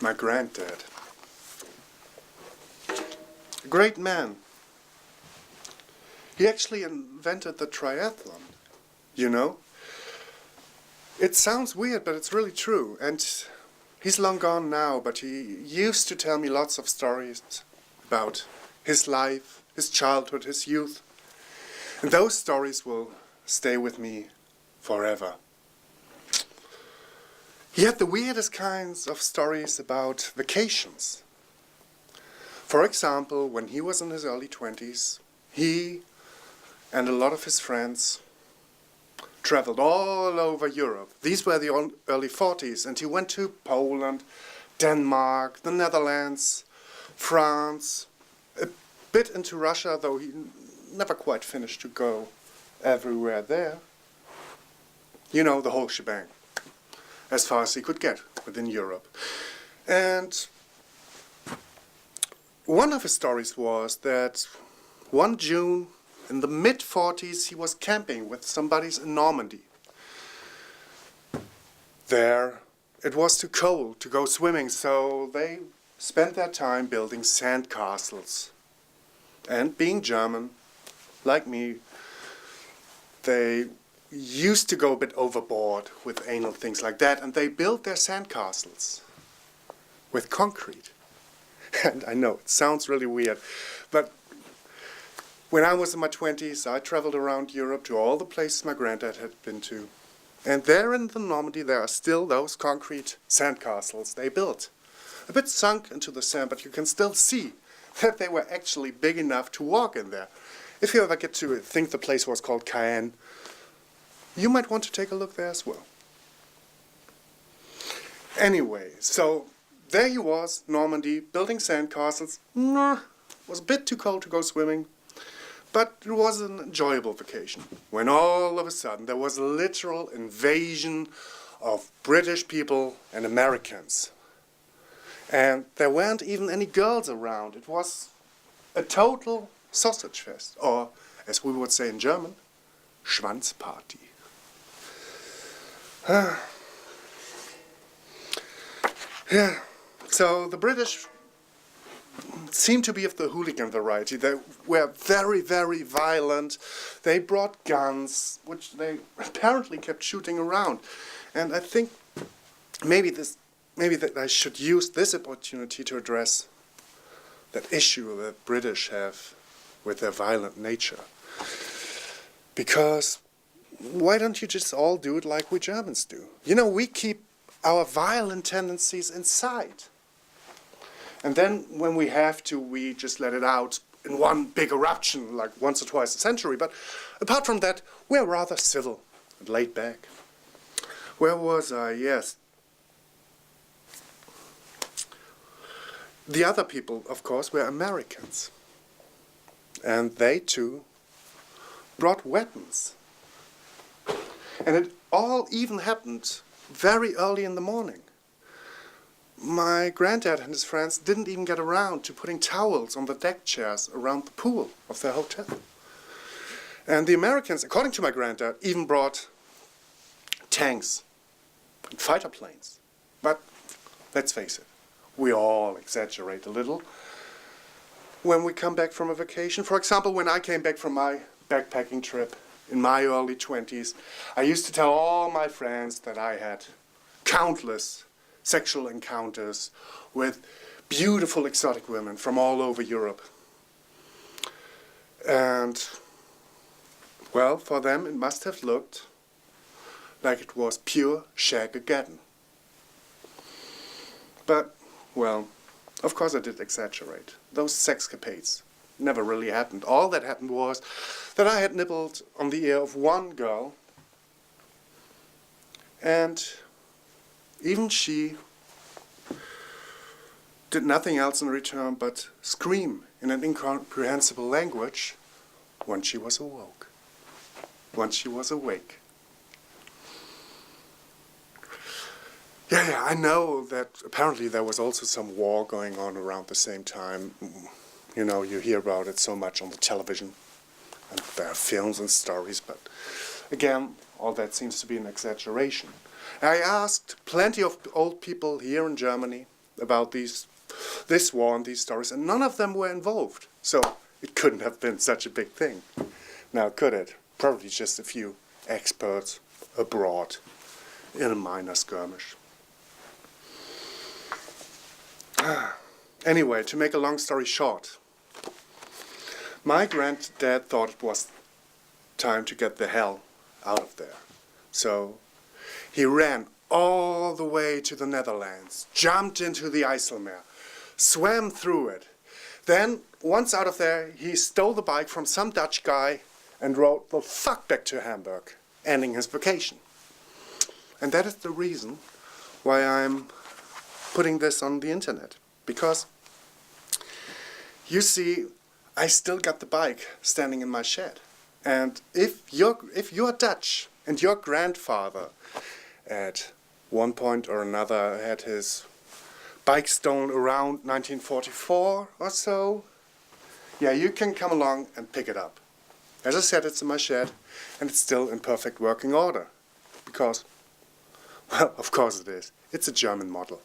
my granddad. A great man. He actually invented the triathlon, you know? It sounds weird, but it's really true. And he's long gone now, but he used to tell me lots of stories about his life, his childhood, his youth. And those stories will stay with me forever. He had the weirdest kinds of stories about vacations. For example, when he was in his early 20s, he and a lot of his friends traveled all over Europe. These were the early 40s, and he went to Poland, Denmark, the Netherlands, France, a bit into Russia, though he never quite finished to go everywhere there. You know, the whole shebang, as far as he could get within Europe. And one of his stories was that one June in the mid-40s he was camping with some buddies in Normandy. There it was too cold to go swimming, so they spent their time building sand castles. And being German, like me, they used to go a bit overboard with anal things like that, and they built their sand castles with concrete. And I know, it sounds really weird, but when I was in my 20s, I traveled around Europe to all the places my granddad had been to. And there in the Normandy, there are still those concrete sandcastles they built. A bit sunk into the sand, but you can still see that they were actually big enough to walk in there. If you ever get to think the place was called Cayenne, you might want to take a look there as well. Anyway, so there he was, Normandy, building sandcastles. Was a bit too cold to go swimming. But it was an enjoyable vacation, when all of a sudden there was a literal invasion of British people and Americans. And there weren't even any girls around. It was a total sausage fest, or as we would say in German, Schwanzparty. Yeah, so the British seemed to be of the hooligan variety. They were very, very violent. They brought guns, which they apparently kept shooting around. And I think maybe that I should use this opportunity to address that issue that British have with their violent nature. Because why don't you just all do it like we Germans do? You know, we keep our violent tendencies inside. And then when we have to, we just let it out in one big eruption, like once or twice a century. But apart from that, we're rather civil and laid back. Where was I? Yes. The other people, of course, were Americans. And they, too, brought weapons. And it all even happened very early in the morning. My granddad and his friends didn't even get around to putting towels on the deck chairs around the pool of their hotel. And the Americans, according to my granddad, even brought tanks and fighter planes. But let's face it, we all exaggerate a little when we come back from a vacation. For example, when I came back from my backpacking trip in my early 20s, I used to tell all my friends that I had countless sexual encounters with beautiful exotic women from all over Europe. And, well, for them it must have looked like it was pure shag-ageddon. But, well, of course I did exaggerate. Those sexcapades never really happened. All that happened was that I had nibbled on the ear of one girl, and even she did nothing else in return but scream in an incomprehensible language once she was awoke, once she was awake. Yeah, I know that apparently there was also some war going on around the same time. You know, you hear about it so much on the television, and there are films and stories, but again, all that seems to be an exaggeration. I asked plenty of old people here in Germany, about this war and these stories, and none of them were involved. So it couldn't have been such a big thing. Now, could it? Probably just a few experts abroad in a minor skirmish. Anyway, to make a long story short, my granddad thought it was time to get the hell out of there. So he ran all the way to the Netherlands, jumped into the IJsselmeer, swam through it. Then, once out of there, he stole the bike from some Dutch guy and rode the fuck back to Hamburg, ending his vacation. And that is the reason why I'm putting this on the internet. Because, you see, I still got the bike standing in my shed. And if you're Dutch and your grandfather at one point or another had his bike stolen around 1944 or so, yeah, you can come along and pick it up. As I said, it's in my shed and it's still in perfect working order. Because, well, of course it is. It's a German model.